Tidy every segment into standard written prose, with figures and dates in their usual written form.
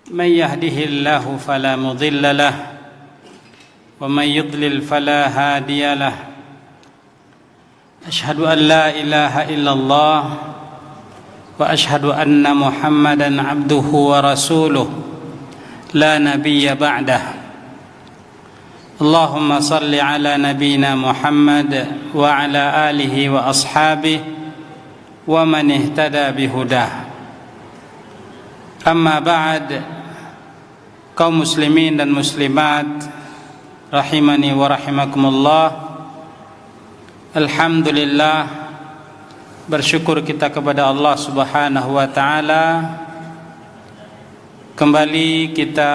من يهده الله فلا مضل له ومن يضلل فلا هادي له أشهد أن لا إله إلا الله وأشهد أن محمدا عبده ورسوله لا نبي بعده اللهم صل على نبينا محمد وعلى آله وأصحابه ومن اهتدى بهداه Amma ba'd, kaum muslimin dan muslimat rahimani wa rahimakumullah. Alhamdulillah, bersyukur kita kepada Allah Subhanahu wa taala. Kembali kita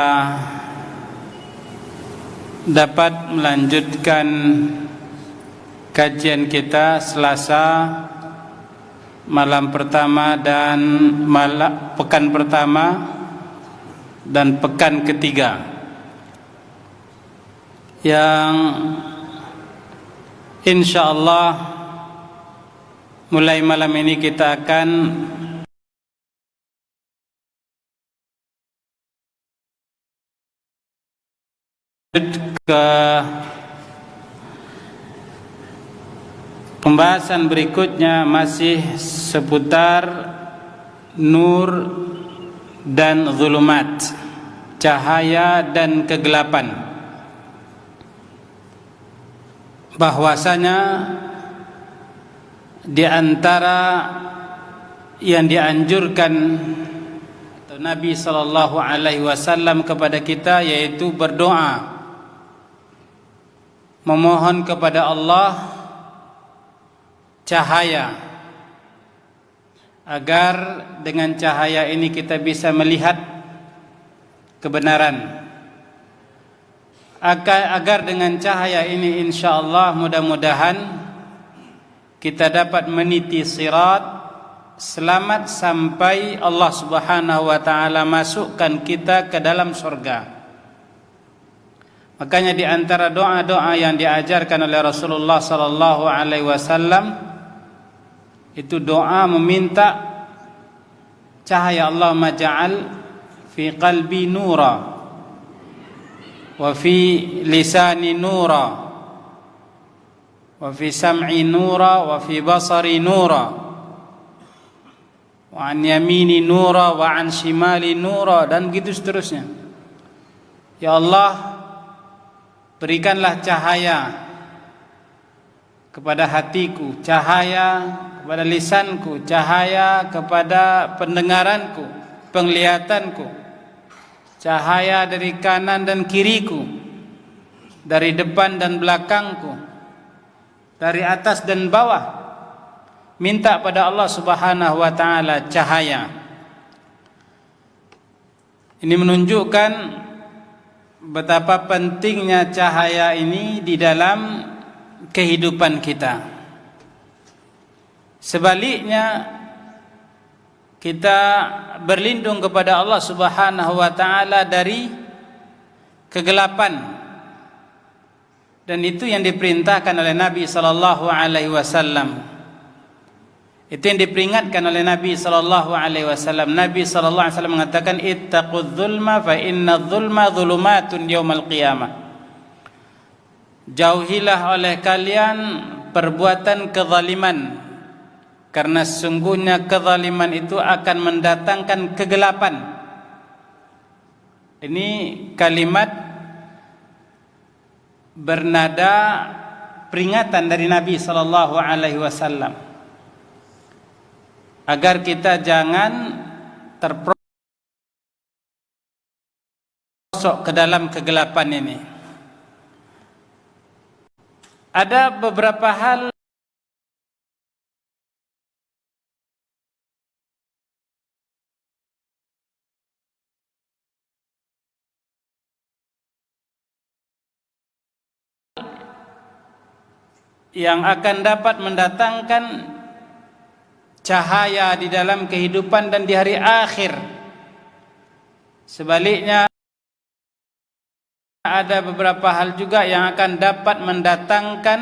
dapat melanjutkan kajian kita Selasa malam pertama dan pekan pertama dan pekan ketiga, yang insyaallah mulai malam ini kita akan ke pembahasan berikutnya, masih seputar nur dan zulumat, cahaya dan kegelapan. Bahwasanya di antara yang dianjurkan Nabi sallallahu alaihi wasallam kepada kita yaitu berdoa, memohon kepada Allah cahaya, agar dengan cahaya ini kita bisa melihat kebenaran, agar dengan cahaya ini insyaallah mudah-mudahan kita dapat meniti sirat selamat sampai Allah Subhanahu wa taala masukkan kita ke dalam surga. Makanya di antara doa-doa yang diajarkan oleh Rasulullah sallallahu alaihi wasallam itu doa meminta cahaya. Allahumma ja'al fi qalbi nura wa fi lisani nura wa fi sam'i nura wa fi basari nura wa an yamini nura wa an shimali nura, dan begitu seterusnya. Ya Allah, berikanlah cahaya kepada hatiku, cahaya kepada lisanku, cahaya kepada pendengaranku, penglihatanku, cahaya dari kanan dan kiriku, dari depan dan belakangku, dari atas dan bawah. Minta pada Allah Subhanahu wa taala cahaya. Ini menunjukkan betapa pentingnya cahaya ini di dalam kehidupan kita. Sebaliknya, kita berlindung kepada Allah Subhanahu wa taala dari kegelapan, dan itu yang diperintahkan oleh Nabi sallallahu alaihi wasallam. Itu yang diperingatkan oleh Nabi sallallahu alaihi wasallam. Nabi sallallahu alaihi wasallam mengatakan, ittaqudz zulma fa inna dzulma dzulumatun yaumal qiyamah. Jauhilah oleh kalian perbuatan kezaliman, karena sesungguhnya kezaliman itu akan mendatangkan kegelapan. Ini kalimat bernada peringatan dari Nabi sallallahu alaihi wasallam agar kita jangan terperosok ke dalam kegelapan ini. Ada beberapa hal yang akan dapat mendatangkan cahaya di dalam kehidupan dan di hari akhir. Sebaliknya, ada beberapa hal juga yang akan dapat mendatangkan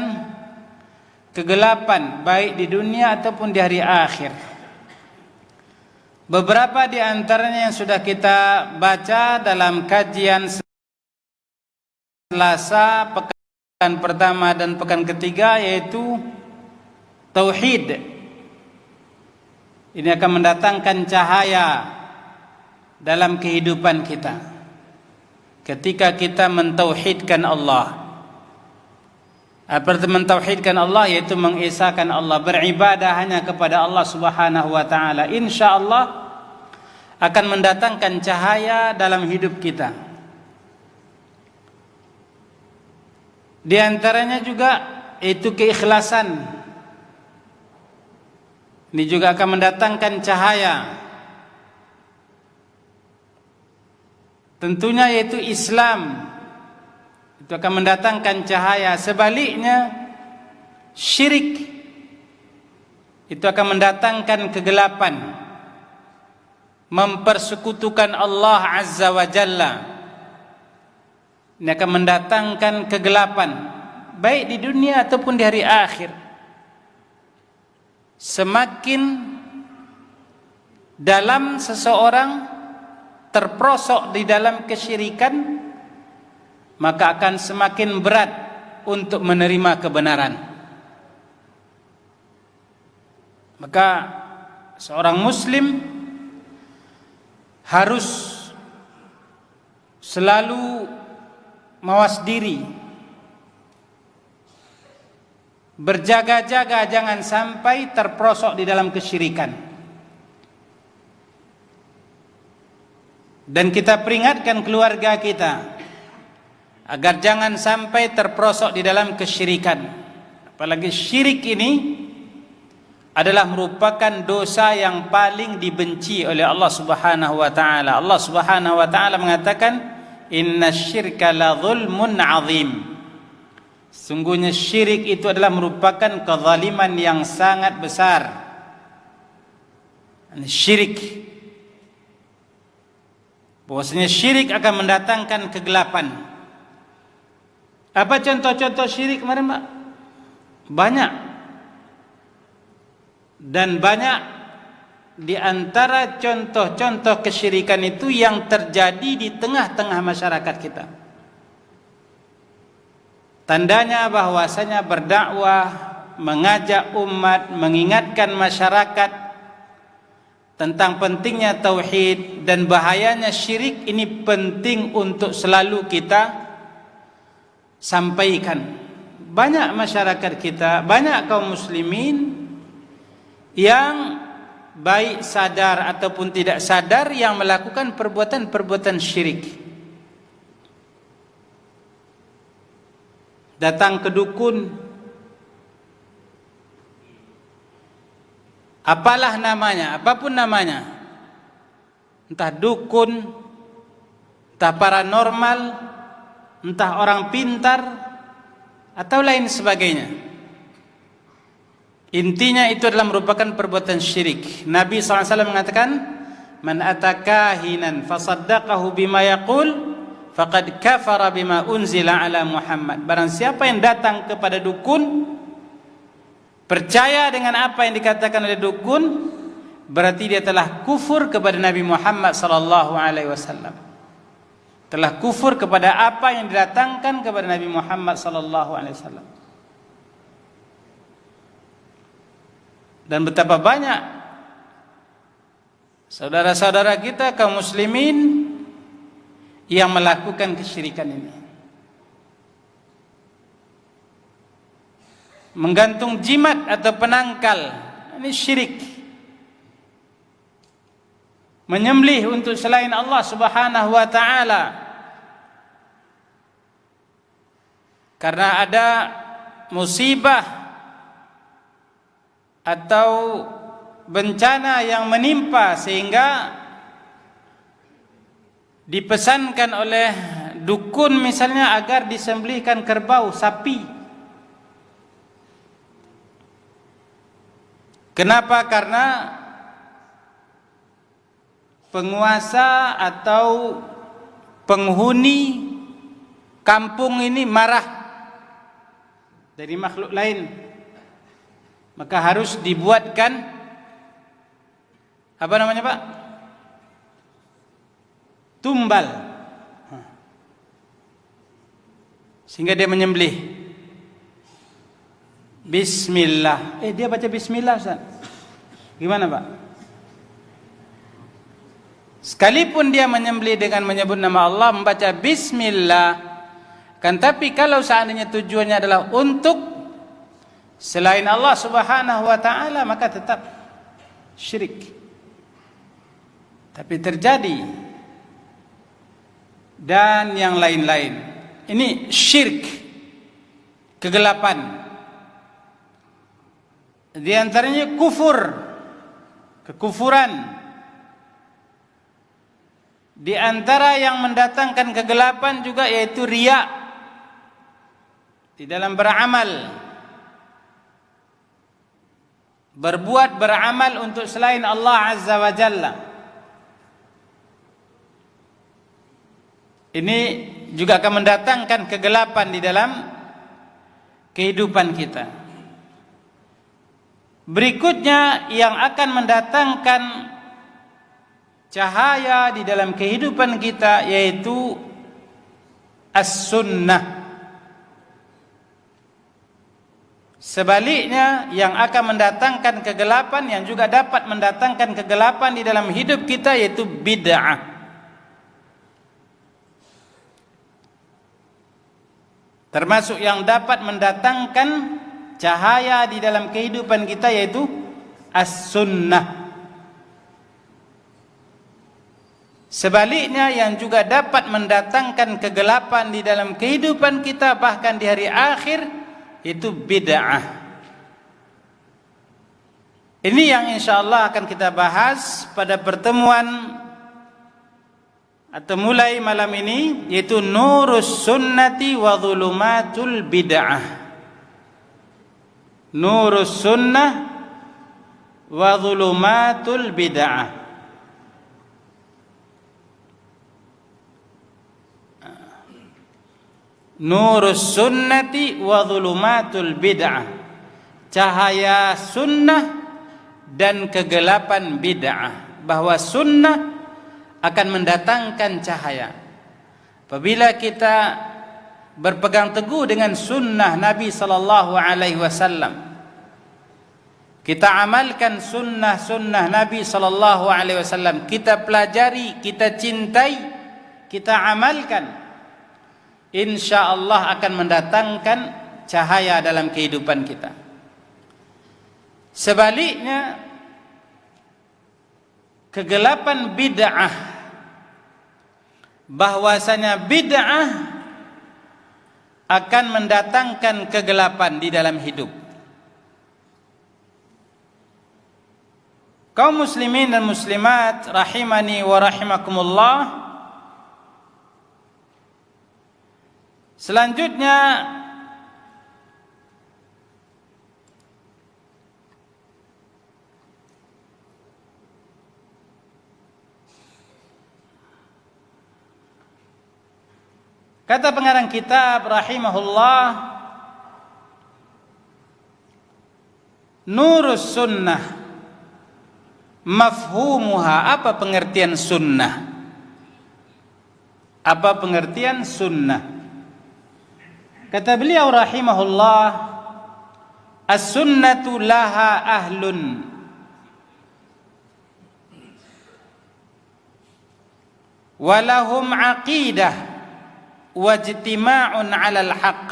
kegelapan baik di dunia ataupun di hari akhir. Beberapa di antaranya yang sudah kita baca dalam kajian Selasa pekan pertama dan pekan ketiga, yaitu tauhid. Ini akan mendatangkan cahaya dalam kehidupan kita ketika kita mentauhidkan Allah. Arti mentauhidkan Allah yaitu mengesahkan Allah, beribadah hanya kepada Allah Subhanahu wa taala. Insyaallah akan mendatangkan cahaya dalam hidup kita. Di antaranya juga itu keikhlasan. Ini juga akan mendatangkan cahaya. Tentunya yaitu Islam. Itu akan mendatangkan cahaya. Sebaliknya syirik itu akan mendatangkan kegelapan, mempersekutukan Allah Azza wa Jalla. Ini akan mendatangkan kegelapan baik di dunia ataupun di hari akhir. Semakin dalam seseorang terperosok di dalam kesyirikan, maka akan semakin berat untuk menerima kebenaran. Maka seorang muslim harus selalu mawas diri, berjaga-jaga jangan sampai terperosok di dalam kesyirikan. Dan kita peringatkan keluarga kita agar jangan sampai terperosok di dalam kesyirikan. Apalagi syirik ini adalah merupakan dosa yang paling dibenci oleh Allah Subhanahu wa taala. Allah Subhanahu wa taala mengatakan, "Innasyirka la dzulmun 'adzim." Sungguhnya syirik itu adalah merupakan kezaliman yang sangat besar. Syirik, bahwasanya syirik akan mendatangkan kegelapan. Apa contoh-contoh syirik kemarin, Pak? Banyak. Dan banyak di antara contoh-contoh kesyirikan itu yang terjadi di tengah-tengah masyarakat kita. Tandanya bahwasanya berdakwah, mengajak umat, mengingatkan masyarakat tentang pentingnya tauhid dan bahayanya syirik, ini penting untuk selalu kita sampaikan. Banyak masyarakat kita, banyak kaum muslimin yang baik sadar ataupun tidak sadar yang melakukan perbuatan-perbuatan syirik. Datang ke dukun, apalah namanya, apapun namanya, entah dukun, entah paranormal, entah orang pintar, atau lain sebagainya. Intinya itu adalah merupakan perbuatan syirik. Nabi SAW mengatakan, "Man atakahinan fasaddaqahu bima yaqul faqad kafara bima unzila ala Muhammad." Barang siapa yang datang kepada dukun, percaya dengan apa yang dikatakan oleh dukun, berarti dia telah kufur kepada Nabi Muhammad SAW. Telah kufur kepada apa yang didatangkan kepada Nabi Muhammad SAW. Dan betapa banyak saudara-saudara kita kaum muslimin yang melakukan kesyirikan ini. Menggantung jimat atau penangkal, ini syirik. Menyembelih untuk selain Allah Subhanahu wa taala. Karena ada musibah atau bencana yang menimpa sehingga dipesankan oleh dukun misalnya agar disembelihkan kerbau, sapi. Kenapa? Karena penguasa atau penghuni kampung ini marah dari makhluk lain, maka harus dibuatkan apa namanya, Pak? tumbal, sehingga dia menyembelih. Bismillah. Dia baca Bismillah, Ustaz. Gimana, Pak? Sekalipun dia menyembelih dengan menyebut nama Allah, membaca Bismillah, kan tapi kalau seandainya tujuannya adalah untuk selain Allah Subhanahu wa ta'ala, maka tetap syirik. Tapi terjadi dan yang lain-lain. Ini syirik, kegelapan. Di antaranya kufur, kekufuran. Di antara yang mendatangkan kegelapan juga yaitu riya di dalam beramal. Berbuat beramal untuk selain Allah Azza wa Jalla. Ini juga akan mendatangkan kegelapan di dalam kehidupan kita. Berikutnya yang akan mendatangkan cahaya di dalam kehidupan kita yaitu as-sunnah. Sebaliknya yang akan mendatangkan kegelapan, yang juga dapat mendatangkan kegelapan di dalam hidup kita yaitu bid'ah. Termasuk yang dapat mendatangkan cahaya di dalam kehidupan kita yaitu as-sunnah. Sebaliknya yang juga dapat mendatangkan kegelapan di dalam kehidupan kita bahkan di hari akhir itu bid'ah. Ini yang insyaallah akan kita bahas pada pertemuan atau mulai malam ini, yaitu nurus sunnati wa dhulumatul bid'ah. Nurus sunnah wa dhulumatul bid'ah. Nurus sunnati wa dhulumatul bid'ah. Cahaya sunnah dan kegelapan bid'ah. Bahwa sunnah akan mendatangkan cahaya. Apabila kita berpegang teguh dengan sunnah Nabi sallallahu alaihi wasallam, kita amalkan sunnah-sunnah Nabi sallallahu alaihi wasallam, kita pelajari, kita cintai, kita amalkan, insyaallah akan mendatangkan cahaya dalam kehidupan kita. Sebaliknya, kegelapan bid'ah, bahwasanya bid'ah akan mendatangkan kegelapan di dalam hidup. Kaum muslimin dan muslimat rahimani wa rahimakumullah, selanjutnya kata pengarang kitab rahimahullah, nurus sunnah mafhumuha. Apa pengertian sunnah? Apa pengertian sunnah? Kata beliau rahimahullah, as-sunnatu laha ahlun walahum aqidah wajtima'un 'alal haqq.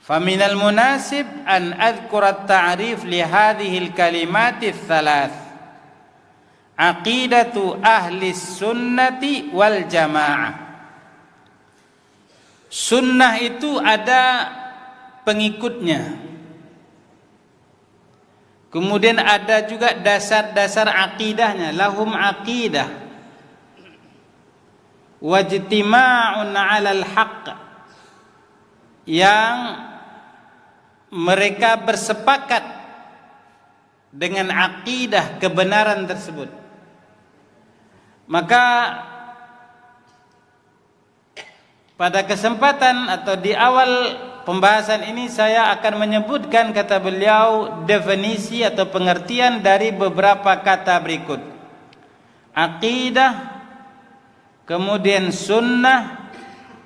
Faminal munasib an adhkura at-ta'rif li hadhihi al-kalimat ats-thalath. Aqidatu ahli sunnati wal jamaah. Sunnah itu ada pengikutnya. Kemudian ada juga dasar-dasar akidahnya, lahum aqidah wajtima'un 'alal haqq, yang mereka bersepakat dengan akidah kebenaran tersebut. Maka pada kesempatan atau di awal pembahasan ini saya akan menyebutkan, kata beliau, definisi atau pengertian dari beberapa kata berikut: akidah, kemudian sunnah,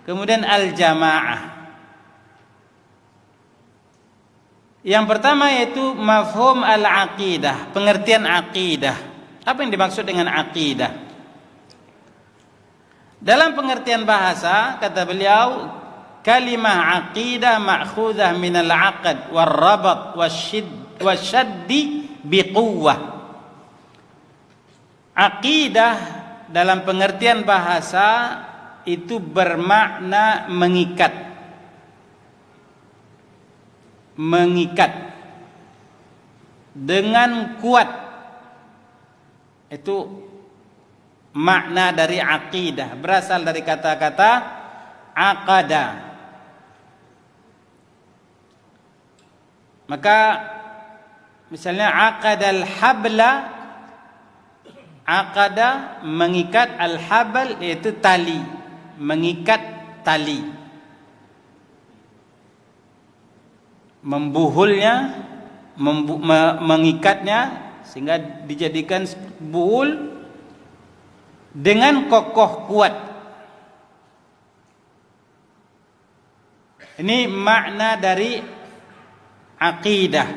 kemudian al-jamaah. Yang pertama yaitu mafhum al-aqidah, pengertian aqidah. Apa yang dimaksud dengan aqidah? Dalam pengertian bahasa, kata beliau, kalimah aqidah ma'khudah minal aqd wal rabat wasyaddi biquwwah. Aqidah dalam pengertian bahasa itu bermakna mengikat. Mengikat dengan kuat. Itu makna dari aqidah, berasal dari kata-kata aqada. Maka misalnya aqadal habla, aqada mengikat, al-habl yaitu tali, mengikat tali, membuhulnya, mengikatnya sehingga dijadikan buhul dengan kokoh kuat. Ini makna dari aqidah.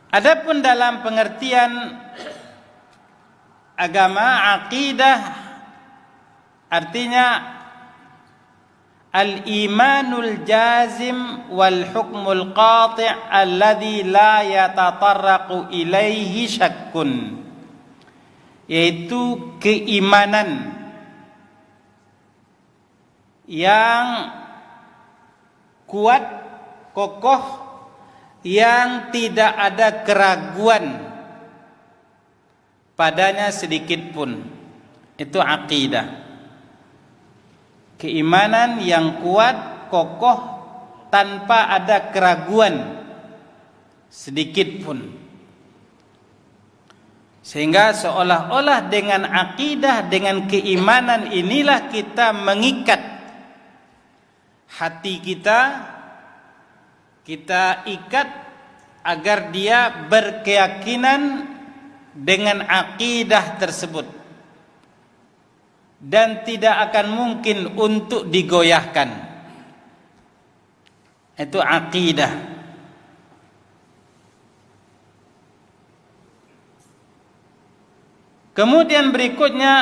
Adapun dalam pengertian agama, aqidah artinya al-imanul jazim wal hukmul qati' alladhi la yatatarraqu ilaihi syakkun, yaitu keimanan yang kuat, kokoh, yang tidak ada keraguan padanya sedikit pun. Itu aqidah. Keimanan yang kuat, kokoh, tanpa ada keraguan sedikit pun. Sehingga seolah-olah dengan aqidah, dengan keimanan inilah kita mengikat hati kita, kita ikat agar dia berkeyakinan dengan aqidah tersebut dan tidak akan mungkin untuk digoyahkan. Itu aqidah. Kemudian berikutnya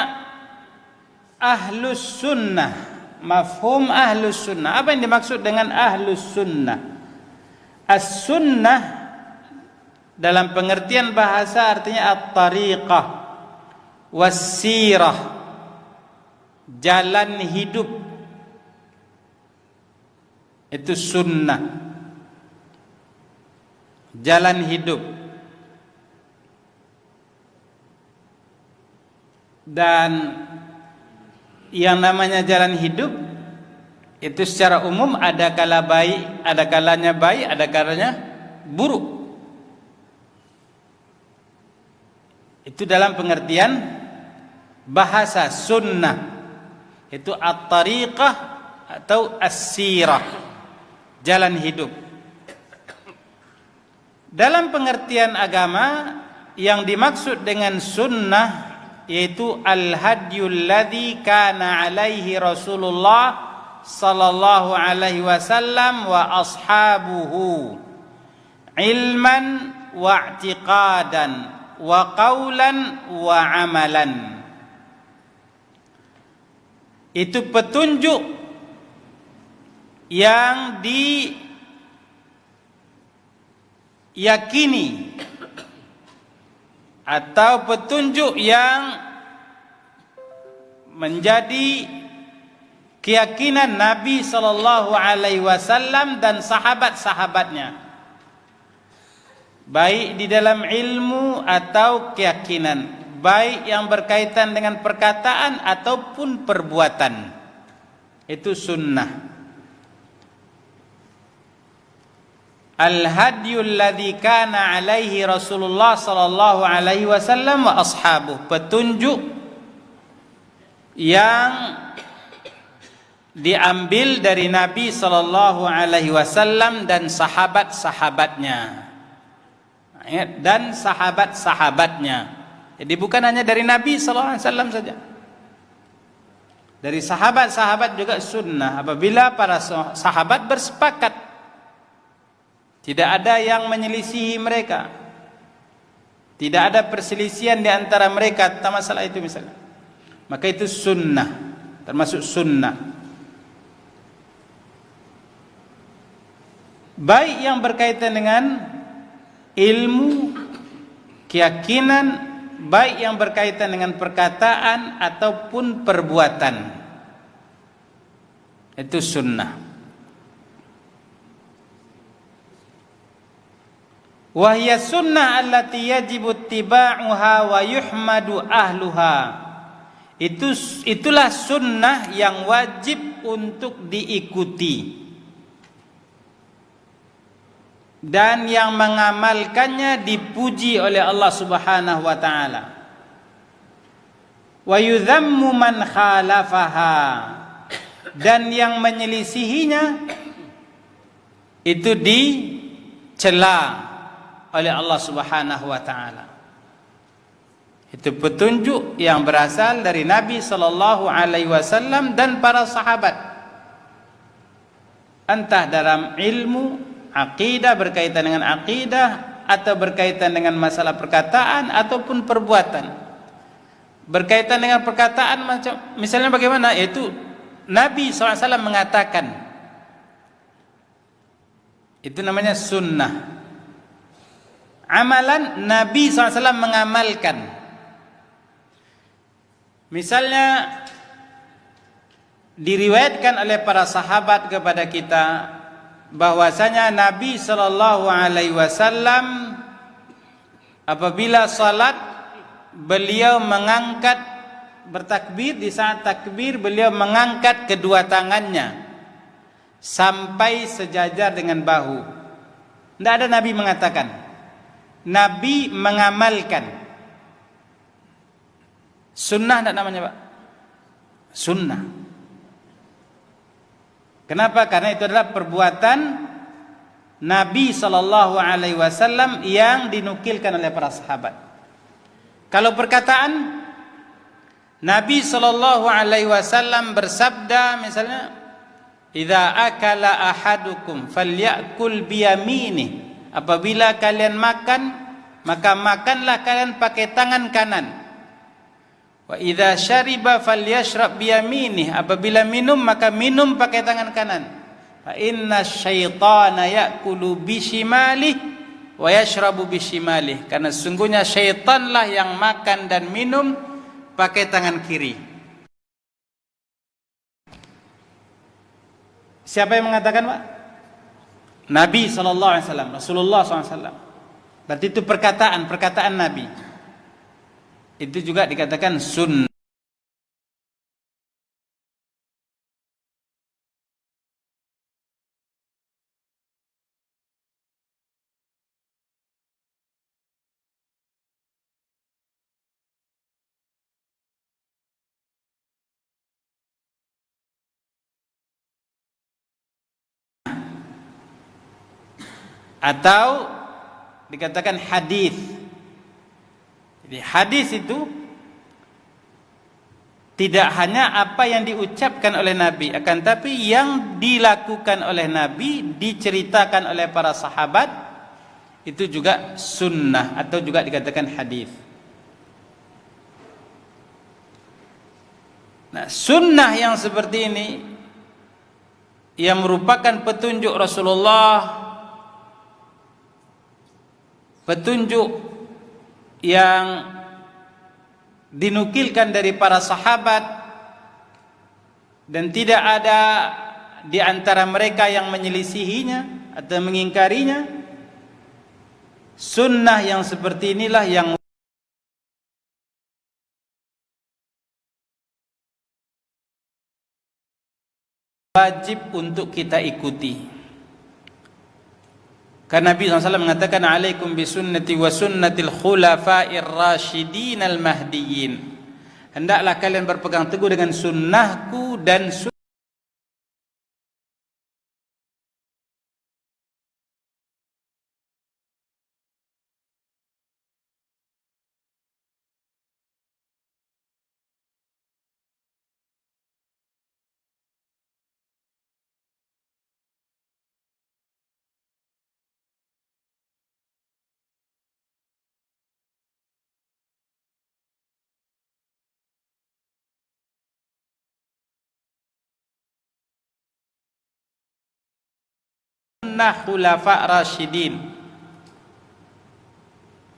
ahlus sunnah, mafhum ahlus sunnah. Apa yang dimaksud dengan ahlus sunnah? As-sunnah dalam pengertian bahasa artinya at-tariqah was-sirah, jalan hidup. Itu sunnah, jalan hidup. Dan yang namanya jalan hidup itu secara umum ada kala baik, ada kalanya baik, ada kalanya buruk. Itu dalam pengertian bahasa sunnah. Itu at-tariqah atau as-sirah, jalan hidup. Dalam pengertian agama yang dimaksud dengan sunnah yaitu al-hadyul ladzi kana alaihi Rasulullah sallallahu alaihi wasallam wa ashabuhu ilman wa i'tiqadan wa qaulan wa amalan. Itu petunjuk yang diyakini atau petunjuk yang menjadi keyakinan Nabi sallallahu alaihi wasallam dan sahabat-sahabatnya, baik di dalam ilmu atau keyakinan, baik yang berkaitan dengan perkataan ataupun perbuatan. Itu sunnah. Al-hadyul ladzi kana alaihi Rasulullah sallallahu alaihi wasallam wa ashabuh, petunjuk yang diambil dari Nabi sallallahu alaihi wasallam dan sahabat-sahabatnya. Dan sahabat-sahabatnya. Jadi bukan hanya dari Nabi sallallahu alaihi wasallam saja. Dari sahabat-sahabat juga sunnah. Apabila para sahabat bersepakat, tidak ada yang menyelisihi mereka, tidak ada perselisihan di antara mereka tentang masalah itu misalnya, maka itu sunnah, termasuk sunnah. Baik yang berkaitan dengan ilmu, keyakinan, baik yang berkaitan dengan perkataan ataupun perbuatan, itu sunnah. Wahya sunnah allati yajibu ittiba'uha wa yuhmadu ahluha. Itulah sunnah yang wajib untuk diikuti dan yang mengamalkannya dipuji oleh Allah Subhanahu wa taala. Wa yudhammu man khalafaha, dan yang menyelisihinya itu dicela oleh Allah Subhanahu wa taala. Itu petunjuk yang berasal dari Nabi sallallahu alaihi wasallam dan para sahabat. Entah dalam ilmu, akidah, berkaitan dengan akidah, atau berkaitan dengan masalah perkataan ataupun perbuatan. Berkaitan dengan perkataan macam misalnya bagaimana? Yaitu Nabi SAW mengatakan, itu namanya sunnah. Amalan Nabi SAW mengamalkan. Misalnya diriwayatkan oleh para sahabat kepada kita bahwasanya Nabi sallallahu alaihi wasallam apabila salat beliau mengangkat bertakbir, di saat takbir beliau mengangkat kedua tangannya sampai sejajar dengan bahu. Tidak ada Nabi mengatakan, Nabi mengamalkan. Sunnah tidak namanya, Pak? Sunnah. Kenapa? Karena itu adalah perbuatan Nabi sallallahu alaihi wasallam yang dinukilkan oleh para sahabat. Kalau perkataan, Nabi sallallahu alaihi wasallam bersabda misalnya, "Idza akala ahadukum falyakul biyaminih." Apabila kalian makan, maka makanlah kalian pakai tangan kanan. Wa idza syariba falyashrab biyaminih. Apabila minum, maka minum pakai tangan kanan. Fa inna syaitana ya'kulu bishimalih wa yashrabu bishimalih. Karena sesungguhnya syaitanlah yang makan dan minum pakai tangan kiri. Siapa yang mengatakan, Pak? Nabi sallallahu alaihi wasallam, Rasulullah sallallahu alaihi wasallam. Berarti itu perkataan Nabi. Itu juga dikatakan sunnah. Atau dikatakan hadis. Jadi hadis itu tidak hanya apa yang diucapkan oleh Nabi, akan tapi yang dilakukan oleh Nabi, diceritakan oleh para sahabat, itu juga sunnah atau juga dikatakan hadis. Nah, sunnah yang seperti ini yang merupakan petunjuk Rasulullah, petunjuk yang dinukilkan dari para sahabat, dan tidak ada di antara mereka yang menyelisihinya atau mengingkarinya. Sunnah yang seperti inilah yang wajib untuk kita ikuti. Karena Nabi SAW mengatakan, "Alaikum bisunnati wa sunnatil khulafa'ir rasyidin al-mahdiyyin." Hendaklah kalian berpegang teguh dengan sunnahku dan sunnah khulafa rasyidin.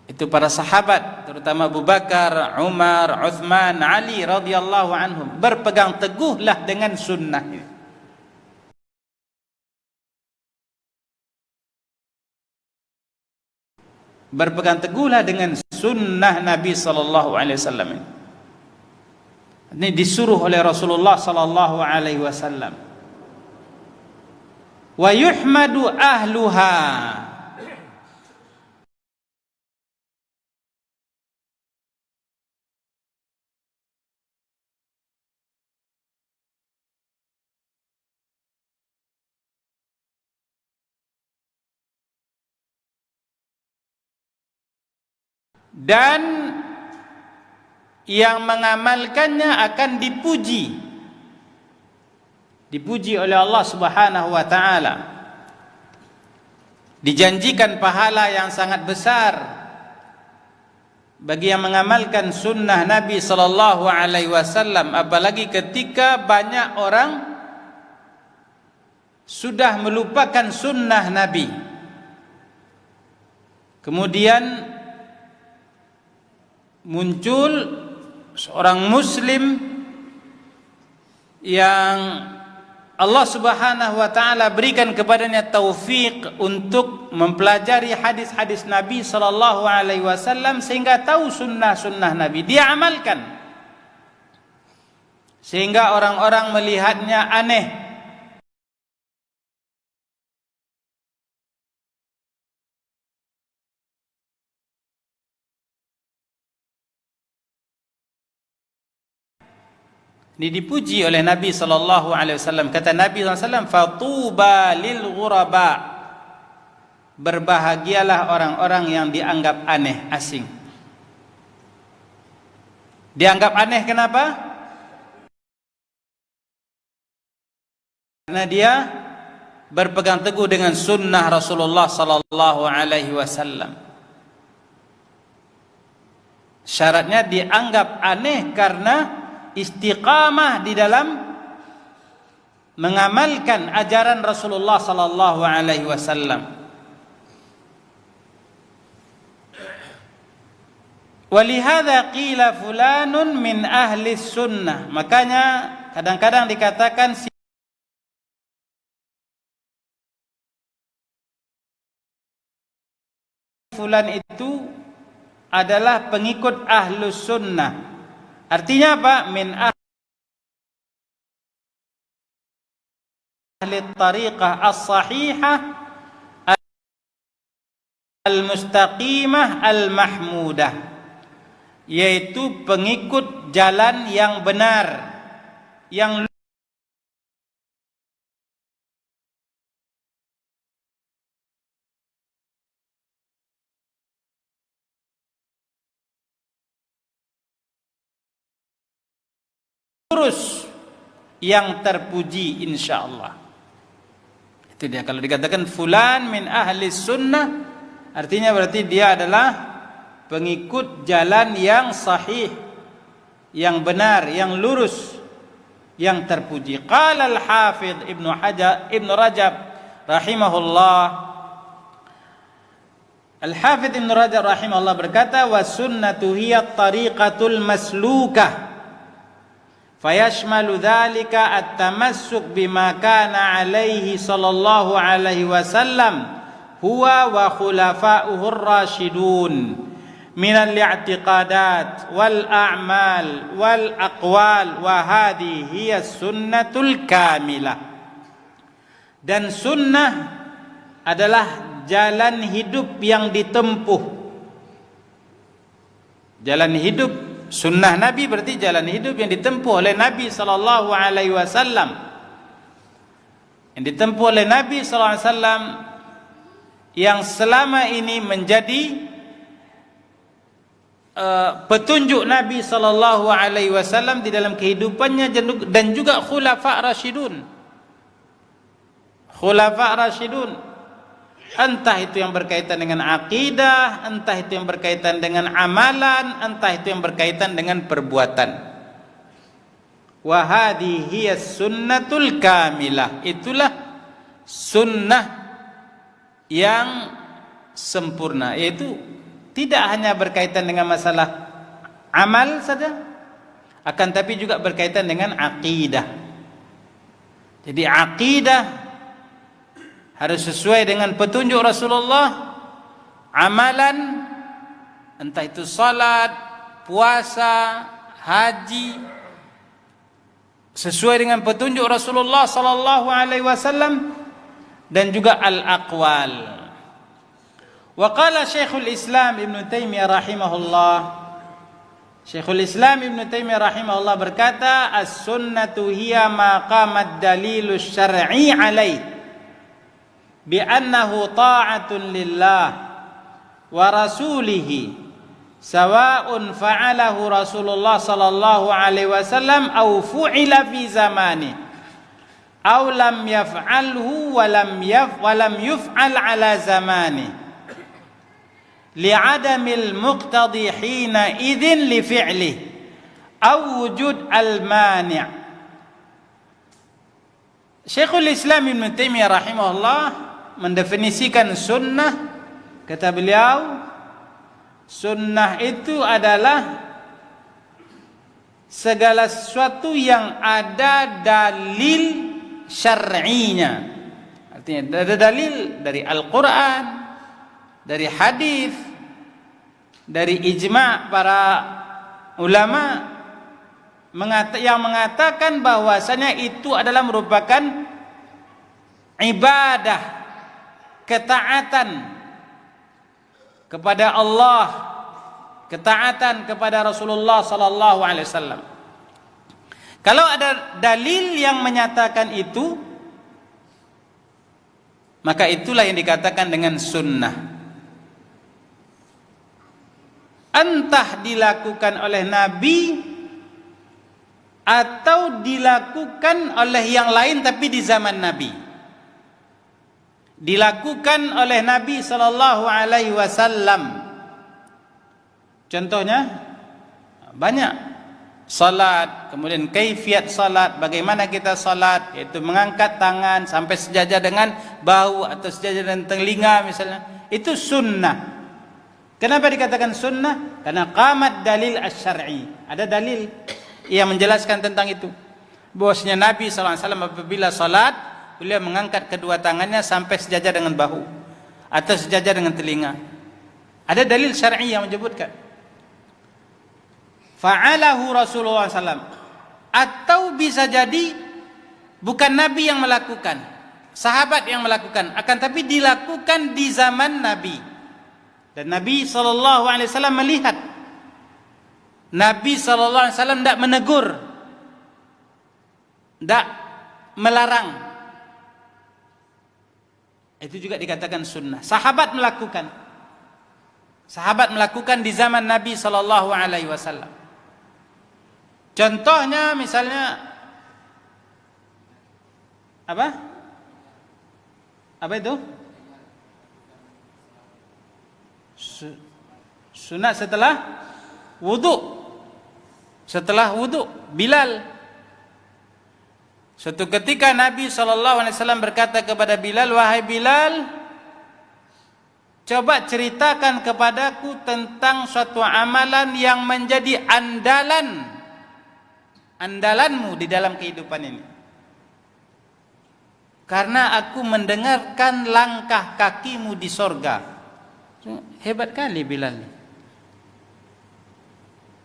Itu para sahabat, terutama Abu Bakar, Umar, Uthman, Ali radhiyallahu anhum, berpegang teguhlah dengan sunnah ini. Berpegang teguhlah dengan sunnah Nabi sallallahu alaihi wasallam. Ini disuruh oleh Rasulullah sallallahu alaihi wasallam. Wa yuhmadu ahluha. Dan yang mengamalkannya akan dipuji oleh Allah Subhanahu wa taala, dijanjikan pahala yang sangat besar bagi yang mengamalkan sunnah Nabi sallallahu alaihi wasallam, apalagi ketika banyak orang sudah melupakan sunnah Nabi, kemudian muncul seorang muslim yang Allah Subhanahu wa taala berikan kepadanya taufik untuk mempelajari hadis-hadis Nabi sallallahu alaihi wasallam sehingga tahu sunnah-sunnah Nabi, dia amalkan, sehingga orang-orang melihatnya aneh. Ini dipuji oleh Nabi sallallahu alaihi wasallam. Kata Nabi sallallahu alaihi wasallam, "Fatuba lil ghuraba." Berbahagialah orang-orang yang dianggap aneh, asing. Dianggap aneh kenapa? Karena dia berpegang teguh dengan sunnah Rasulullah sallallahu alaihi wasallam. Syaratnya dianggap aneh karena istiqamah di dalam mengamalkan ajaran Rasulullah sallallahu alaihi wasallam. Walihada qila fulanun min ahli sunnah. Makanya kadang-kadang dikatakan si fulan itu adalah pengikut ahlus sunnah. Artinya apa? Min ahli tariqah as-sahihah al-mustaqimah al-mahmudah, yaitu pengikut jalan yang benar, yang lurus, yang terpuji insyaallah. Itu dia, kalau dikatakan fulan min ahli sunnah, artinya berarti dia adalah pengikut jalan yang sahih, yang benar, yang lurus, yang terpuji. Qala al-Hafidh Ibnu Rajab rahimahullah. Al-Hafidh Ibnu Rajab rahimahullah berkata, wa sunnatu hiya tariqatul maslukah fayashmalu dhalika at-tamassuk bima kana alaihi sallallahu alaihi wasallam huwa wa khulafa'uhu ar-rasyidun min al-i'tiqadat wal a'mal wal aqwal, wa hadhihi hiya sunnatul kamilah. Dan sunnah adalah jalan hidup yang ditempuh. Jalan hidup sunnah Nabi berarti jalan hidup yang ditempuh oleh Nabi sallallahu alaihi wasallam. Yang ditempuh oleh Nabi sallallahu alaihi wasallam yang selama ini menjadi petunjuk Nabi sallallahu alaihi wasallam di dalam kehidupannya dan juga khulafa rasyidun. Khulafa rasyidun, entah itu yang berkaitan dengan akidah, entah itu yang berkaitan dengan amalan, entah itu yang berkaitan dengan perbuatan. Wa hadhihi sunnatul kamilah, itulah sunnah yang sempurna, yaitu tidak hanya berkaitan dengan masalah amal saja, akan tapi juga berkaitan dengan akidah. Jadi akidah harus sesuai dengan petunjuk Rasulullah. Amalan, entah itu salat, puasa, haji, sesuai dengan petunjuk Rasulullah sallallahu alaihi wasallam, dan juga al-aqwal. Wa qala Syekhul Islam Ibn Taimiyah rahimahullah, Syekhul Islam Ibn Taimiyah rahimahullah berkata, as-sunnatu hiya ma qama ad-dalilu syar'i alaih bi annahu ta'atun lillah wa rasulihi sawa'un fa'alahu Rasulullah sallallahu alaihi wasallam aw fu'ila fi zamani aw lam yaf'alhu wa lam yuf'al ala zamani li'adamil muqtadi hina idzin li fi'li aw wujud al mani'. Syekhul Islam Ibn Taimiyah rahimahullah mendefinisikan sunnah, kata beliau, sunnah itu adalah segala sesuatu yang ada dalil syar'inya. Artinya ada dalil dari Al-Quran, dari hadis, dari ijma' para ulama yang mengatakan bahwasanya itu adalah merupakan ibadah, ketaatan kepada Allah, ketaatan kepada Rasulullah sallallahu alaihi wasallam. Kalau ada dalil yang menyatakan itu, maka itulah yang dikatakan dengan sunnah. Entah dilakukan oleh Nabi atau dilakukan oleh yang lain tapi di zaman Nabi. Dilakukan oleh Nabi sallallahu alaihi wasallam. Contohnya banyak. Salat, kemudian kaifiat salat, bagaimana kita salat, yaitu mengangkat tangan sampai sejajar dengan bahu atau sejajar dengan telinga misalnya. Itu sunnah. Kenapa dikatakan sunnah? Karena qamat dalil asy-syar'i. Ada dalil yang menjelaskan tentang itu. Bahwasanya Nabi SAW apabila salat, beliau mengangkat kedua tangannya sampai sejajar dengan bahu atau sejajar dengan telinga. Ada dalil syar'i yang menyebutkan. Fa'alahu Rasulullah SAW. Atau bisa jadi bukan Nabi yang melakukan, sahabat yang melakukan, akan tapi dilakukan di zaman Nabi. Dan Nabi SAW melihat. Nabi SAW tidak menegur, tidak melarang. Itu juga dikatakan sunnah. Sahabat melakukan. Sahabat melakukan di zaman Nabi SAW. Contohnya misalnya apa? Apa itu? Sunat setelah wudu. Setelah wudu, Bilal. Suatu ketika Nabi SAW berkata kepada Bilal, wahai Bilal, coba ceritakan kepadaku tentang suatu amalan yang menjadi andalanmu di dalam kehidupan ini. Karena aku mendengarkan langkah kakimu di sorga. Hebat kali Bilal.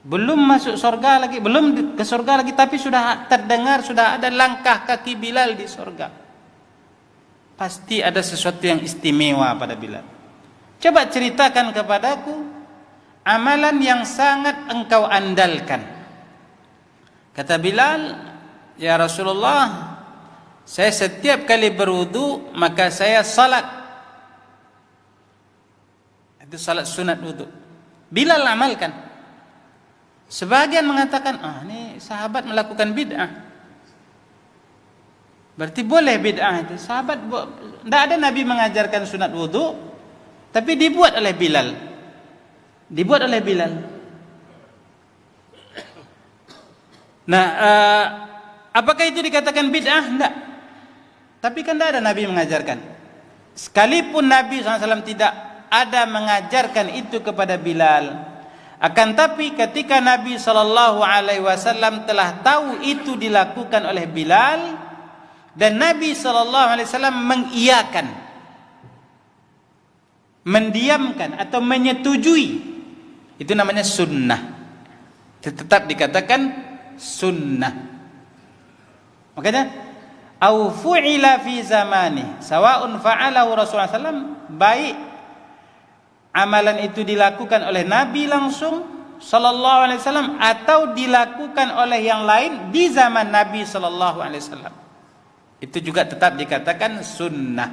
Belum masuk sorga lagi, belum ke sorga lagi, tapi sudah terdengar, sudah ada langkah kaki Bilal di sorga. Pasti ada sesuatu yang istimewa pada Bilal. Coba ceritakan kepadaku amalan yang sangat engkau andalkan. Kata Bilal, ya Rasulullah, saya setiap kali berwudu maka saya salat. Itu salat sunat wudu. Bilal amalkan. Sebagian mengatakan, ini sahabat melakukan bid'ah. Berarti boleh bid'ah itu. Sahabat, tidak ada Nabi mengajarkan sunat wudu, tapi dibuat oleh Bilal. Dibuat oleh Bilal. Nah, apakah itu dikatakan bid'ah? Enggak. Tapi kan tidak ada Nabi mengajarkan. Sekalipun Nabi SAW tidak ada mengajarkan itu kepada Bilal, akan tapi ketika Nabi SAW telah tahu itu dilakukan oleh Bilal, dan Nabi SAW mengiyakan, mendiamkan atau menyetujui, itu namanya sunnah. Tetap dikatakan sunnah. Makanya au fu'ila fi zamani sawa'un fa'alahu Rasulullah SAW, baik amalan itu dilakukan oleh Nabi langsung sallallahu alaihi wasallam atau dilakukan oleh yang lain di zaman Nabi sallallahu alaihi wasallam, itu juga tetap dikatakan sunnah.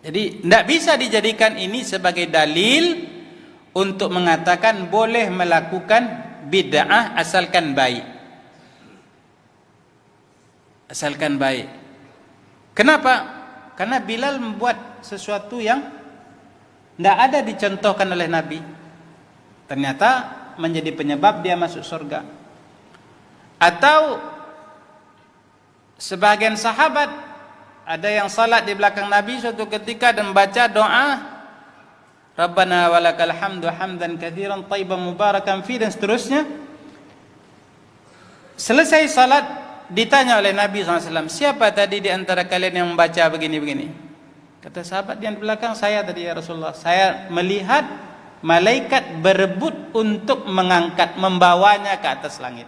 Jadi tidak bisa dijadikan ini sebagai dalil untuk mengatakan boleh melakukan bid'ah asalkan baik. Asalkan baik. Kenapa? Karena Bilal membuat sesuatu yang tidak ada dicontohkan oleh Nabi. Ternyata menjadi penyebab dia masuk surga. Atau sebagian sahabat, ada yang salat di belakang Nabi suatu ketika dan baca doa Rabbana walakal hamdu hamdan katsiran thayyiban mubarakan fi, dan seterusnya. Selesai salat ditanya oleh Nabi SAW, siapa tadi di antara kalian yang membaca begini-begini? Kata sahabat yang di belakang, saya tadi ya Rasulullah. Saya melihat malaikat berebut untuk mengangkat, membawanya ke atas langit.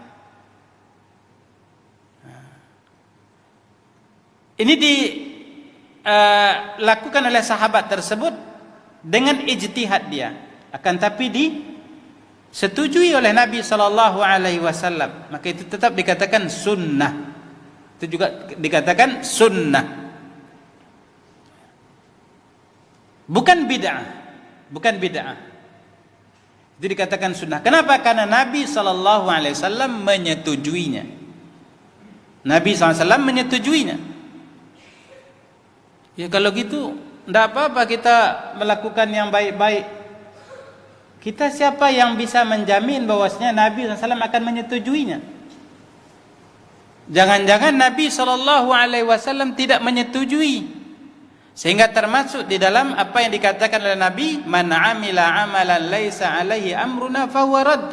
Ini dilakukan oleh sahabat tersebut dengan ijtihad dia, akan tapi disetujui oleh Nabi SAW. Maka itu tetap dikatakan sunnah. Itu juga dikatakan sunnah, bukan bid'ah. Bukan bid'ah. Itu dikatakan sunnah. Kenapa? Karena Nabi SAW menyetujuinya. Nabi SAW menyetujuinya. Ya kalau gitu tidak apa-apa kita melakukan yang baik-baik. Kita siapa yang bisa menjamin bahwasanya Nabi SAW akan menyetujuinya? Jangan-jangan Nabi SAW tidak menyetujui, sehingga termasuk di dalam apa yang dikatakan oleh Nabi, man amila amalan laisa alaihi amruna fahuwa radd.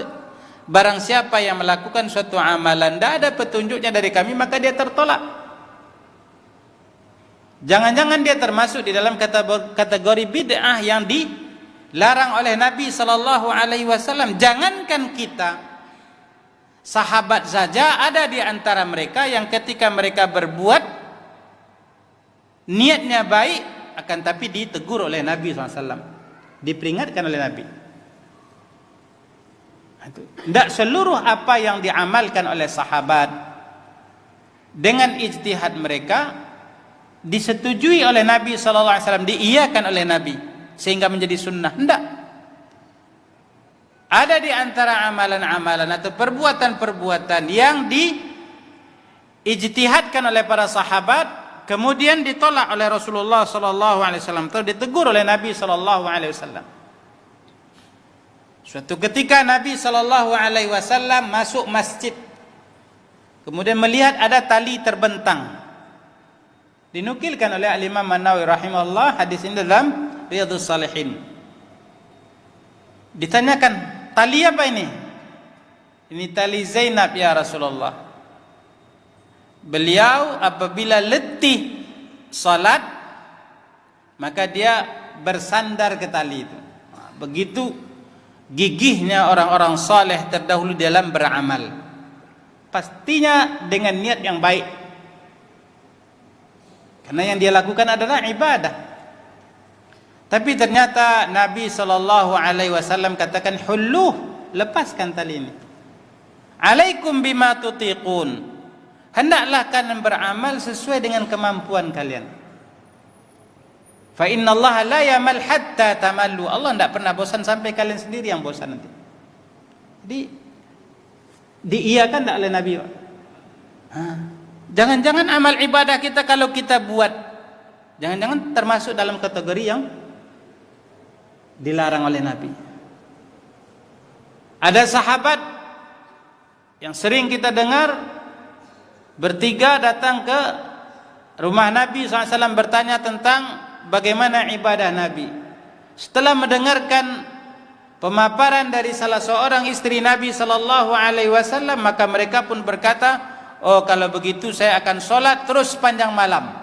Barang siapa yang melakukan suatu amalan tidak ada petunjuknya dari kami, maka dia tertolak. Jangan-jangan dia termasuk di dalam kategori bid'ah yang dilarang oleh Nabi SAW. Jangankan kita, sahabat saja ada di antara mereka yang ketika mereka berbuat niatnya baik, akan tapi ditegur oleh Nabi SAW, diperingatkan oleh Nabi. Tidak seluruh apa yang diamalkan oleh sahabat dengan ijtihad mereka disetujui oleh Nabi SAW, diiyakan oleh Nabi sehingga menjadi sunnah. Tidak. Ada di antara amalan-amalan atau perbuatan-perbuatan yang diijtihadkan oleh para sahabat, kemudian ditolak oleh Rasulullah SAW atau ditegur oleh Nabi SAW. Suatu ketika Nabi SAW masuk masjid, kemudian melihat ada tali terbentang. Dinukilkan oleh Al-Imam An-Nawawi rahimahullah, hadis ini dalam Riyadhus Shalihin. Ditanyakan, tali apa ini? Ini tali Zainab ya Rasulullah. Beliau apabila letih salat, maka dia bersandar ke tali itu. Begitu gigihnya orang-orang saleh terdahulu dalam beramal, pastinya dengan niat yang baik. Karena yang dia lakukan adalah ibadah. Tapi ternyata Nabi SAW katakan, hulluh, lepaskan tali ini. Alaikum bima tutiqun. Hendaklah kalian beramal sesuai dengan kemampuan kalian. Fa inna Allah la yamal hatta tamallu. Allah tidak pernah bosan sampai kalian sendiri yang bosan nanti. Jadi diiyakan tidak oleh Nabi? Jangan-jangan amal ibadah kita kalau kita buat, jangan-jangan termasuk dalam kategori yang dilarang oleh Nabi. Ada sahabat yang sering kita dengar bertiga datang ke rumah Nabi SAW bertanya tentang bagaimana ibadah Nabi. Setelah mendengarkan pemaparan dari salah seorang istri Nabi SAW, maka mereka pun berkata, oh kalau begitu saya akan sholat terus panjang malam.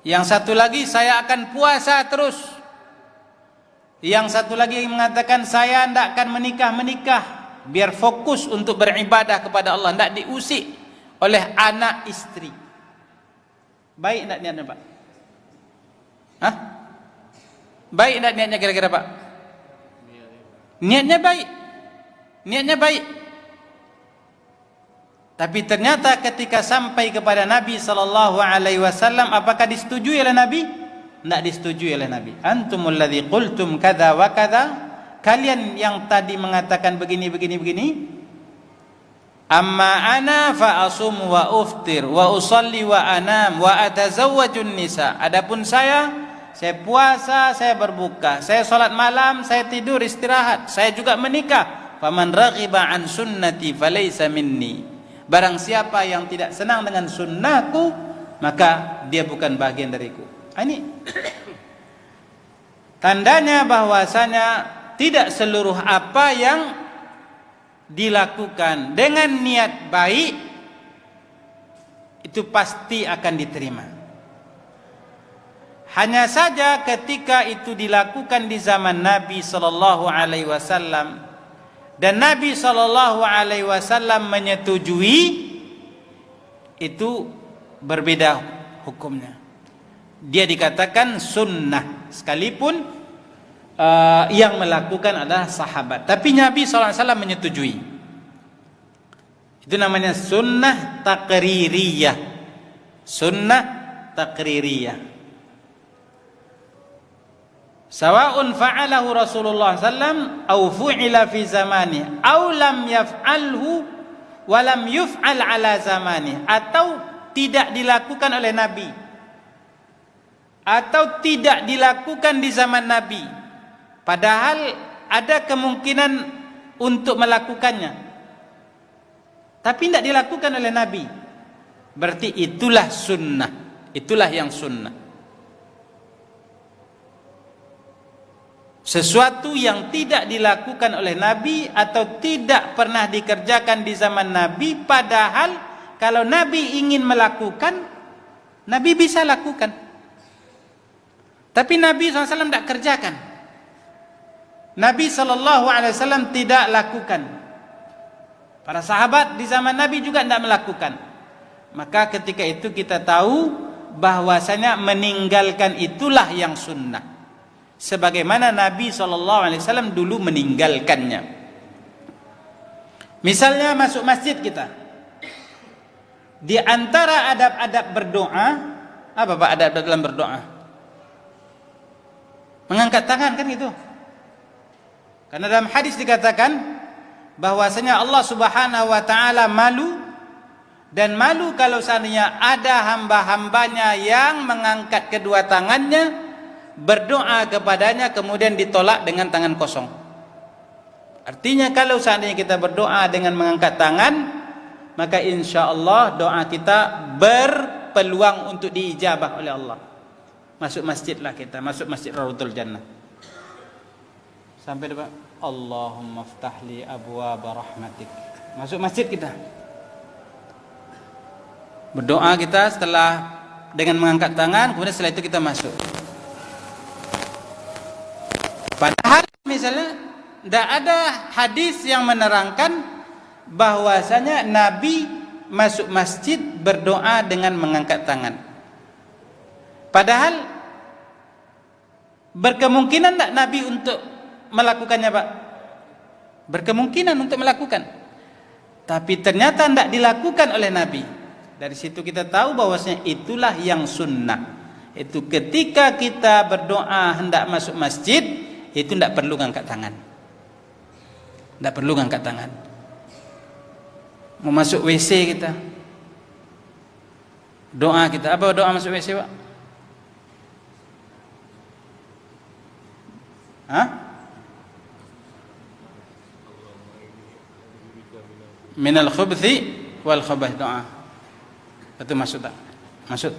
Yang satu lagi, saya akan puasa terus. Yang satu lagi mengatakan, saya tidak akan menikah, biar fokus untuk beribadah kepada Allah, tidak diusik oleh anak istri. Baik tidak niatnya Pak? Hah? Baik tidak niatnya kira-kira Pak? Niatnya baik. Niatnya baik. Tapi ternyata ketika sampai kepada Nabi SAW, apakah disetujui oleh Nabi? Tidak disetujui oleh Nabi. Antumul ladzi qultum kadza wa kadza, kalian yang tadi mengatakan begini. Amma ana fa asum wa uftir wa usalli wa anam wa atazawwajun nisa. Adapun saya puasa, saya berbuka, saya salat malam, saya tidur istirahat, saya juga menikah. Faman raghiba an sunnati falaysa minni. Barang siapa yang tidak senang dengan sunnahku, maka dia bukan bagian dariku. Ini tandanya bahwasanya tidak seluruh apa yang dilakukan dengan niat baik itu pasti akan diterima. Hanya saja ketika itu dilakukan di zaman Nabi sallallahu alaihi wasallam dan Nabi sallallahu alaihi wasallam menyetujui, itu berbeda hukumnya. Dia dikatakan sunnah sekalipun yang melakukan adalah sahabat, tapi Nabi SAW menyetujui. Itu namanya sunnah taqririyah. Sunnah taqririyah. Sawa'un fa'alahu Rasulullah SAW au fu'ila fi zamani au lam yaf'alhu wa lam yuf'al ala zamani, atau tidak dilakukan oleh Nabi atau tidak dilakukan di zaman Nabi, padahal ada kemungkinan untuk melakukannya, tapi tidak dilakukan oleh Nabi. Berarti itulah sunnah, itulah yang sunnah. Sesuatu yang tidak dilakukan oleh Nabi atau tidak pernah dikerjakan di zaman Nabi, padahal kalau Nabi ingin melakukan, Nabi bisa lakukan. Tapi Nabi SAW tidak kerjakan. Nabi SAW tidak lakukan. Para sahabat di zaman Nabi juga tidak melakukan. Maka ketika itu kita tahu bahwasanya meninggalkan itulah yang sunnah, sebagaimana Nabi SAW dulu meninggalkannya. Misalnya masuk masjid kita, di antara adab-adab berdoa, apa Pak adab dalam berdoa? Mengangkat tangan kan gitu. Karena dalam hadis dikatakan bahwasanya Allah Subhanahu wa taala malu, dan malu kalau seandainya ada hamba-hambanya yang mengangkat kedua tangannya berdoa kepadanya kemudian ditolak dengan tangan kosong. Artinya kalau seandainya kita berdoa dengan mengangkat tangan, maka insya Allah doa kita berpeluang untuk diijabah oleh Allah. Masuk masjidlah kita, masuk masjid Raudhul Jannah. Sampai depan, Allahumma ftahli abwaaba rahmatik. Masuk masjid kita. Berdoa kita setelah dengan mengangkat tangan, kemudian setelah itu kita masuk. Padahal misalnya tidak ada hadis yang menerangkan bahwasanya Nabi masuk masjid berdoa dengan mengangkat tangan. Padahal berkemungkinan tidak Nabi untuk melakukannya Pak? Berkemungkinan untuk melakukan, tapi ternyata tidak dilakukan oleh Nabi. Dari situ kita tahu bahwasanya itulah yang sunnah. Itu ketika kita berdoa hendak masuk masjid, itu tidak perlu angkat tangan. Tidak perlu angkat tangan. Mau masuk WC kita, doa kita, apa doa masuk WC Pak? Hah? Minal khubthi wal khabath, doa. Itu masuk tak? Masuk.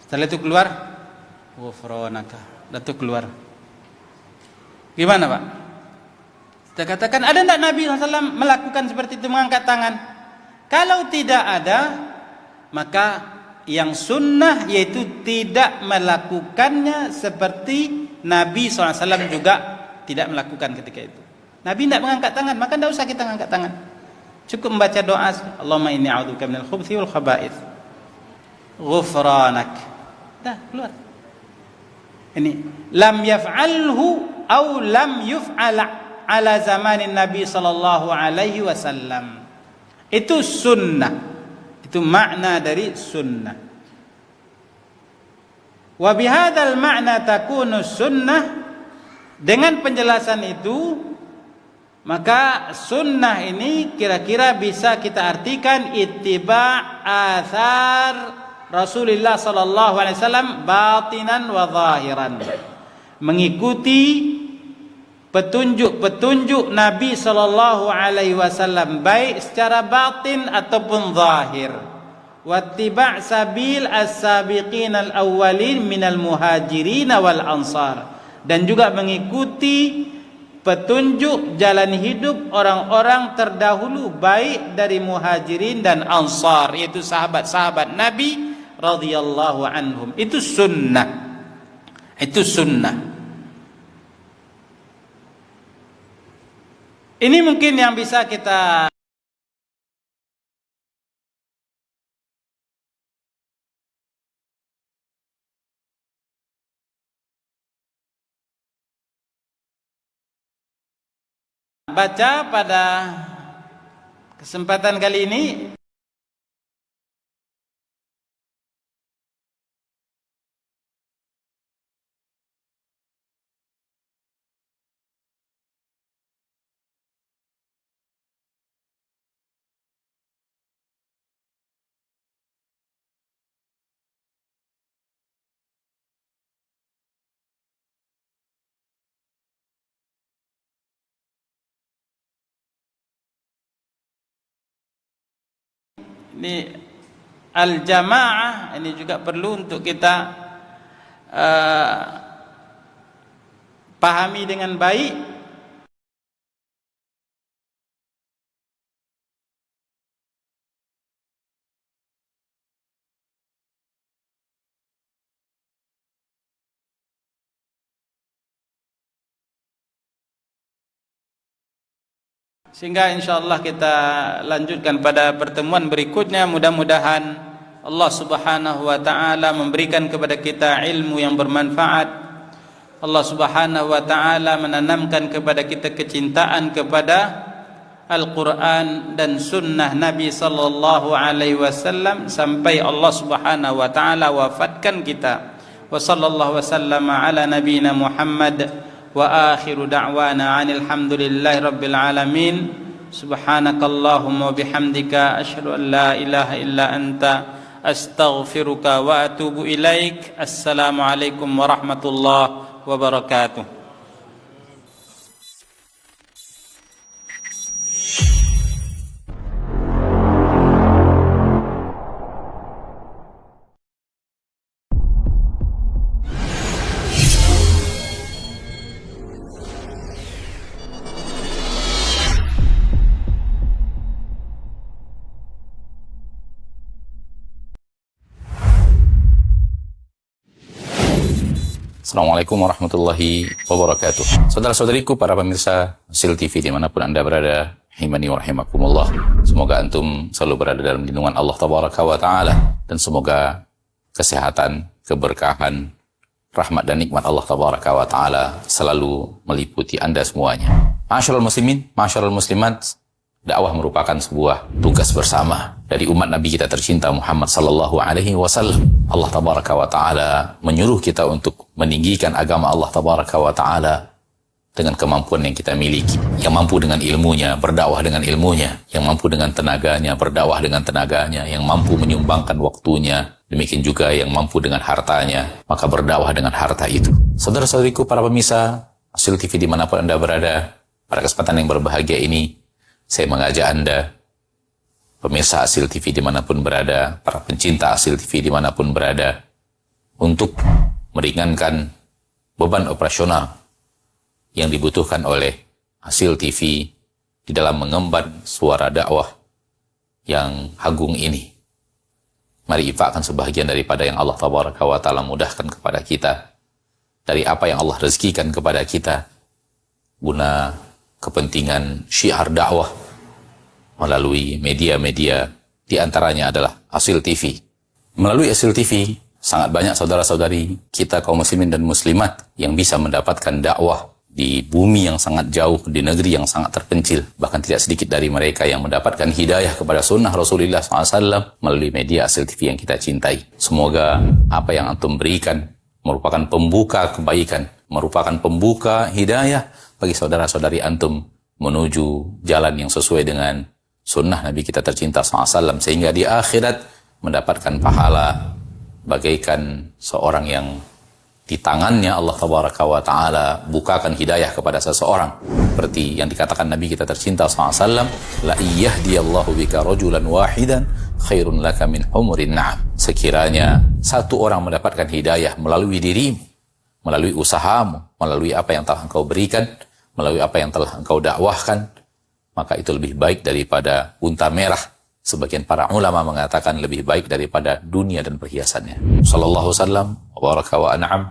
Setelah itu keluar, ghufranaka. Dan itu keluar. Gimana Pak? Kita katakan ada tidak Nabi SAW melakukan seperti itu, mengangkat tangan? Kalau tidak ada, maka yang sunnah yaitu tidak melakukannya seperti Nabi SAW juga tidak melakukan ketika itu. Nabi tidak mengangkat tangan, maka tidak usah kita mengangkat tangan. Cukup membaca doa, Allahumma inni a'udzubika minal khubuthi wal khaba'ith. Ghufranak. Dah, keluar. Ini lam yaf'alhu au lam yuf'al ala zamanin Nabi sallallahu alaihi wasallam. Itu sunnah. Itu makna dari sunnah. Wa bihadzal ma'na takunu sunnah. Dengan penjelasan itu, maka sunnah ini kira-kira bisa kita artikan ittiba' athar Rasulullah sallallahu alaihi wasallam batinan wa zahiran. Mengikuti petunjuk-petunjuk Nabi sallallahu alaihi wasallam baik secara batin ataupun zahir. Wattiba' sabil as-sabiqin al-awwalin minal muhajirin wal ansar. Dan juga mengikuti petunjuk jalan hidup orang-orang terdahulu baik dari muhajirin dan ansar, yaitu sahabat-sahabat Nabi radhiyallahu anhum. Itu sunnah. Itu sunnah. Ini mungkin yang bisa kita baca pada kesempatan kali ini. Ini al-jamaah ini juga perlu untuk kita pahami dengan baik. Sehingga insyaallah kita lanjutkan pada pertemuan berikutnya. Mudah-mudahan Allah Subhanahu wa taala memberikan kepada kita ilmu yang bermanfaat. Allah Subhanahu wa taala menanamkan kepada kita kecintaan kepada Al-Qur'an dan sunnah Nabi sallallahu alaihi wasallam sampai Allah Subhanahu wa taala wafatkan kita. Wa sallallahu wasallama ala nabiyyina Muhammad. Wa akhiru da'wana 'anil hamdulillahi rabbil alamin. Subhanakallahumma bihamdika asyhadu an la ilaha illa anta astaghfiruka wa atubu ilaik. Assalamualaikum warahmatullahi wabarakatuh. Assalamualaikum warahmatullahi wabarakatuh. Saudara-saudariku, para pemirsa Sil TV dimanapun Anda berada, rahimani wa rahimakumullah. Semoga antum selalu berada dalam lindungan Allah Tabaraka wa Ta'ala. Dan semoga kesehatan, keberkahan, rahmat dan nikmat Allah Tabaraka wa Ta'ala selalu meliputi Anda semuanya. Ma'asyiral muslimin, ma'asyiral muslimat, dakwah merupakan sebuah tugas bersama dari umat Nabi kita tercinta Muhammad sallallahu alaihi wasallam. Allah Tabaraka wa Ta'ala menyuruh kita untuk meninggikan agama Allah Tabaraka wa Ta'ala dengan kemampuan yang kita miliki. Yang mampu dengan ilmunya, berdakwah dengan ilmunya. Yang mampu dengan tenaganya, berdakwah dengan tenaganya. Yang mampu menyumbangkan waktunya. Demikian juga yang mampu dengan hartanya, maka berdakwah dengan harta itu. Saudara-saudariku, para pemirsa Sil TV dimanapun Anda berada, pada kesempatan yang berbahagia ini, saya mengajak Anda pemirsa Asil TV dimanapun berada, para pencinta Asil TV dimanapun berada, untuk meringankan beban operasional yang dibutuhkan oleh Asil TV di dalam mengemban suara dakwah yang agung ini. Mari infakkan sebahagian daripada yang Allah Tabaraka wa Ta'ala mudahkan kepada kita, dari apa yang Allah rezekikan kepada kita, guna kepentingan syiar dakwah melalui media-media, di antaranya adalah Asil TV. Melalui Asil TV, sangat banyak saudara-saudari kita kaum muslimin dan muslimat yang bisa mendapatkan dakwah di bumi yang sangat jauh, di negeri yang sangat terpencil. Bahkan tidak sedikit dari mereka yang mendapatkan hidayah kepada sunnah Rasulullah SAW melalui media Asil TV yang kita cintai. Semoga apa yang antum berikan merupakan pembuka kebaikan, merupakan pembuka hidayah bagi saudara-saudari antum menuju jalan yang sesuai dengan sunnah Nabi kita tercinta SAW, sehingga di akhirat mendapatkan pahala bagaikan seorang yang di tangannya Allah Tabaraka wa Ta'ala bukakan hidayah kepada seseorang, seperti yang dikatakan Nabi kita tercinta SAW, la iyahdiyallahu bika rajulan wahidan khairun laka min humurin na'am. Sekiranya satu orang mendapatkan hidayah melalui dirimu, melalui usahamu, melalui apa yang telah engkau berikan, melalui apa yang telah engkau dakwahkan, maka itu lebih baik daripada unta merah. Sebagian para ulama mengatakan lebih baik daripada dunia dan perhiasannya. Sallallahu wasallam wa baraka wa an'am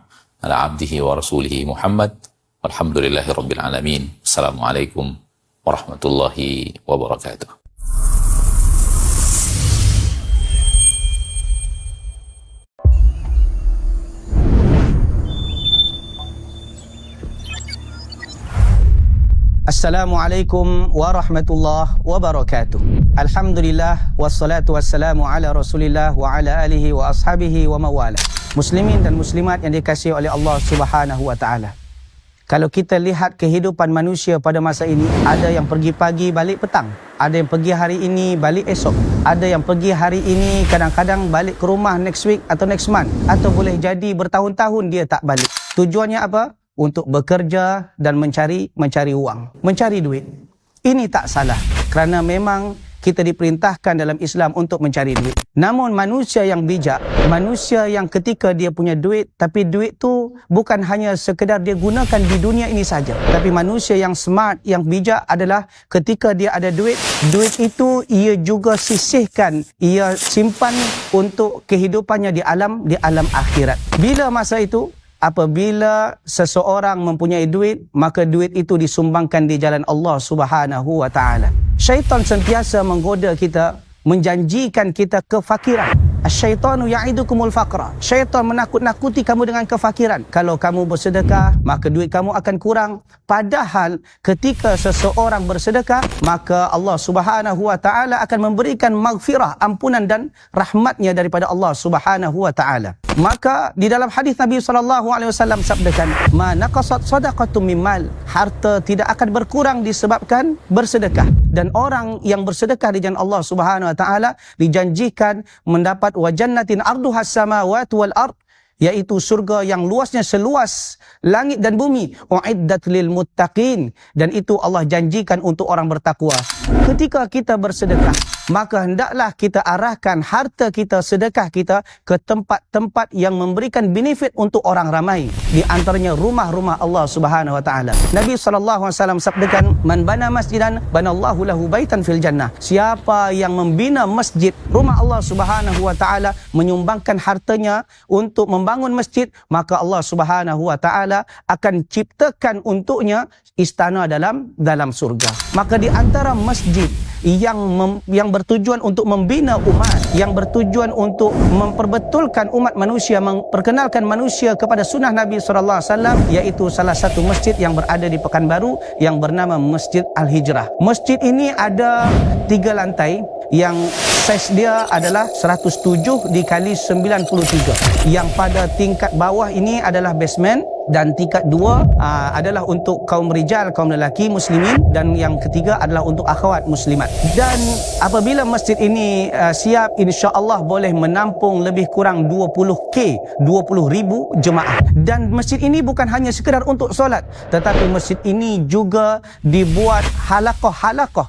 ala abdihi wa rasulihi Muhammad walhamdulillahi rabbil alamin. Assalamualaikum warahmatullahi wabarakatuh. Assalamualaikum warahmatullahi wabarakatuh. Alhamdulillah wassalatu wassalamu ala Rasulillah wa ala alihi wa ashabihi wa mawala. Muslimin dan muslimat yang dikasihi oleh Allah Subhanahu wa taala. Kalau kita lihat kehidupan manusia pada masa ini, ada yang pergi pagi balik petang, ada yang pergi hari ini balik esok, ada yang pergi hari ini kadang-kadang balik ke rumah next week atau next month, atau boleh jadi bertahun-tahun dia tak balik. Tujuannya apa? Untuk bekerja dan mencari uang, mencari duit. Ini tak salah, kerana memang kita diperintahkan dalam Islam untuk mencari duit. Namun manusia yang bijak, manusia yang ketika dia punya duit, tapi duit tu bukan hanya sekedar dia gunakan di dunia ini saja. Tapi manusia yang smart, yang bijak adalah ketika dia ada duit, duit itu ia juga sisihkan, ia simpan untuk kehidupannya di alam akhirat. Bila masa itu? Apabila seseorang mempunyai duit, maka duit itu disumbangkan di jalan Allah Subhanahu wa Ta'ala. Syaitan sentiasa menggoda kita, menjanjikan kita kefakiran. Asyaitanu ya'idukumul faqra. Syaitan menakut-nakuti kamu dengan kefakiran. Kalau kamu bersedekah, maka duit kamu akan kurang. Padahal ketika seseorang bersedekah, maka Allah Subhanahu wa Ta'ala akan memberikan maghfirah, ampunan dan rahmatnya daripada Allah Subhanahu wa Ta'ala. Maka di dalam hadis Nabi SAW sabdakan, ma naqasat sadaqatum min mal. Harta tidak akan berkurang disebabkan bersedekah. Dan orang yang bersedekah di jalan Allah Subhanahu wa Ta'ala dijanjikan mendapat wa jannatin arduhas samawati wal ard, yaitu surga yang luasnya seluas langit dan bumi, uiddat lil muttaqin, dan itu Allah janjikan untuk orang bertakwa. Ketika kita bersedekah, maka hendaklah kita arahkan harta kita, sedekah kita ke tempat-tempat yang memberikan benefit untuk orang ramai, di antaranya rumah-rumah Allah Subhanahu wa Ta'ala. Nabi SAW sabdakan, man bana masjidan banallahu lahu baitan fil jannah. Siapa yang membina masjid, rumah Allah Subhanahu wa Ta'ala, menyumbangkan hartanya untuk membangun masjid, maka Allah Subhanahu wa Ta'ala akan ciptakan untuknya istana dalam surga. Maka di antara masjid yang bertujuan untuk membina umat, yang bertujuan untuk memperbetulkan umat manusia, memperkenalkan manusia kepada sunnah Nabi SAW, iaitu salah satu masjid yang berada di Pekanbaru yang bernama Masjid Al-Hijrah. Masjid ini ada 3 lantai, yang saiz dia adalah 107 dikali 93. Yang pada tingkat bawah ini adalah basement, dan tingkat 2 adalah untuk kaum rijal, kaum lelaki muslimin, dan yang ketiga adalah untuk akhwat muslimat. Dan apabila masjid ini siap, insya-Allah boleh menampung lebih kurang 20,000 jemaah. Dan masjid ini bukan hanya sekadar untuk solat, tetapi masjid ini juga dibuat halaqah